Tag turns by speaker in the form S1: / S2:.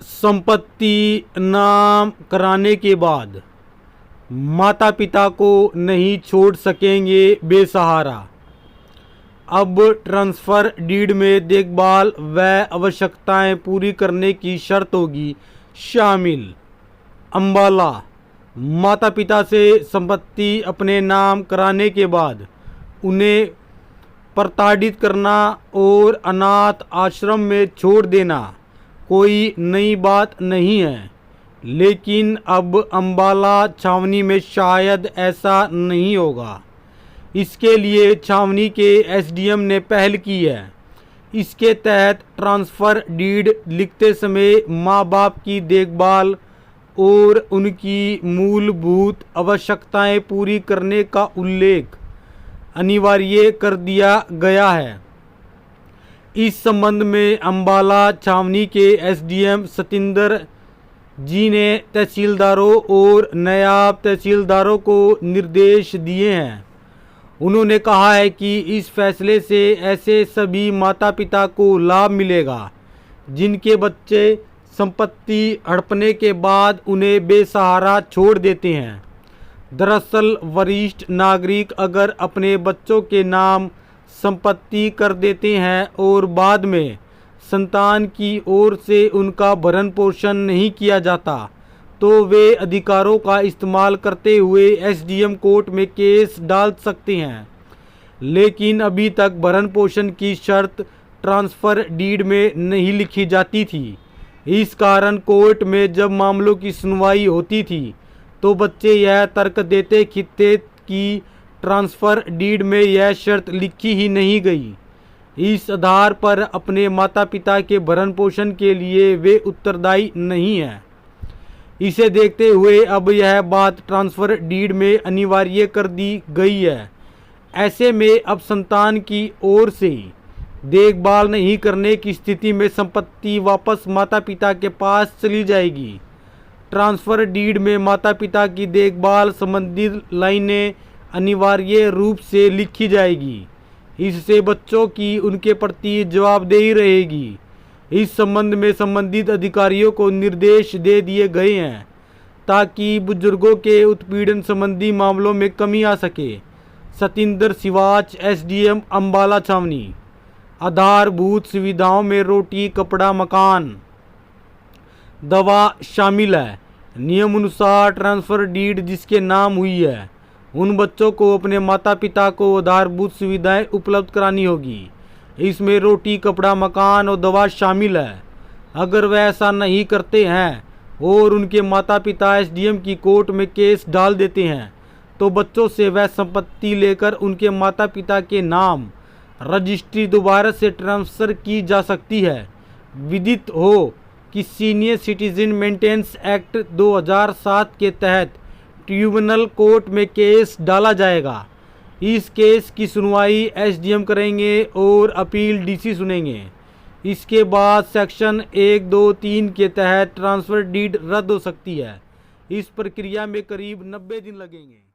S1: संपत्ति नाम कराने के बाद माता पिता को नहीं छोड़ सकेंगे बेसहारा। अब ट्रांसफ़र डीड में देखभाल व आवश्यकताएं पूरी करने की शर्त होगी शामिल। अम्बाला, माता पिता से संपत्ति अपने नाम कराने के बाद उन्हें प्रताड़ित करना और अनाथ आश्रम में छोड़ देना कोई नई बात नहीं है, लेकिन अब अम्बाला छावनी में शायद ऐसा नहीं होगा। इसके लिए छावनी के एसडीएम ने पहल की है। इसके तहत ट्रांसफ़र डीड लिखते समय माँ बाप की देखभाल और उनकी मूलभूत आवश्यकताएं पूरी करने का उल्लेख अनिवार्य कर दिया गया है। इस संबंध में अम्बाला छावनी के एसडीएम सतिंदर जी ने तहसीलदारों और नायब तहसीलदारों को निर्देश दिए हैं। उन्होंने कहा है कि इस फैसले से ऐसे सभी माता पिता को लाभ मिलेगा जिनके बच्चे संपत्ति हड़पने के बाद उन्हें बेसहारा छोड़ देते हैं। दरअसल वरिष्ठ नागरिक अगर अपने बच्चों के नाम संपत्ति कर देते हैं और बाद में संतान की ओर से उनका भरण पोषण नहीं किया जाता तो वे अधिकारों का इस्तेमाल करते हुए एसडीएम कोर्ट में केस डाल सकते हैं। लेकिन अभी तक भरण पोषण की शर्त ट्रांसफ़र डीड में नहीं लिखी जाती थी। इस कारण कोर्ट में जब मामलों की सुनवाई होती थी तो बच्चे यह तर्क देते थे कि ट्रांसफ़र डीड में यह शर्त लिखी ही नहीं गई। इस आधार पर अपने माता पिता के भरण पोषण के लिए वे उत्तरदायी नहीं हैं। इसे देखते हुए अब यह बात ट्रांसफ़र डीड में अनिवार्य कर दी गई है। ऐसे में अब संतान की ओर से देखभाल नहीं करने की स्थिति में संपत्ति वापस माता पिता के पास चली जाएगी। ट्रांसफ़र डीड में माता पिता की देखभाल संबंधित लाइनें अनिवार्य रूप से लिखी जाएगी। इससे बच्चों की उनके प्रति जवाबदेही रहेगी। इस संबंध में संबंधित अधिकारियों को निर्देश दे दिए गए हैं ताकि बुजुर्गों के उत्पीड़न संबंधी मामलों में कमी आ सके। सतिंदर सिवाच, एसडीएम अम्बाला छावनी। आधारभूत सुविधाओं में रोटी, कपड़ा, मकान, दवा शामिल है। नियम अनुसार ट्रांसफ़र डीड जिसके नाम हुई है उन बच्चों को अपने माता पिता को आधारभूत सुविधाएं उपलब्ध करानी होगी। इसमें रोटी, कपड़ा, मकान और दवा शामिल है। अगर वह ऐसा नहीं करते हैं और उनके माता पिता एसडीएम की कोर्ट में केस डाल देते हैं तो बच्चों से वह संपत्ति लेकर उनके माता पिता के नाम रजिस्ट्री दोबारा से ट्रांसफ़र की जा सकती है। विदित हो कि सीनियर सिटीजन मेंटेनेंस एक्ट 2007 के तहत ट्रिब्यूनल कोर्ट में केस डाला जाएगा। इस केस की सुनवाई एसडीएम करेंगे और अपील डीसी सुनेंगे। इसके बाद सेक्शन 1, 2, 3 के तहत ट्रांसफ़र डीड रद्द हो सकती है। इस प्रक्रिया में करीब 90 दिन लगेंगे।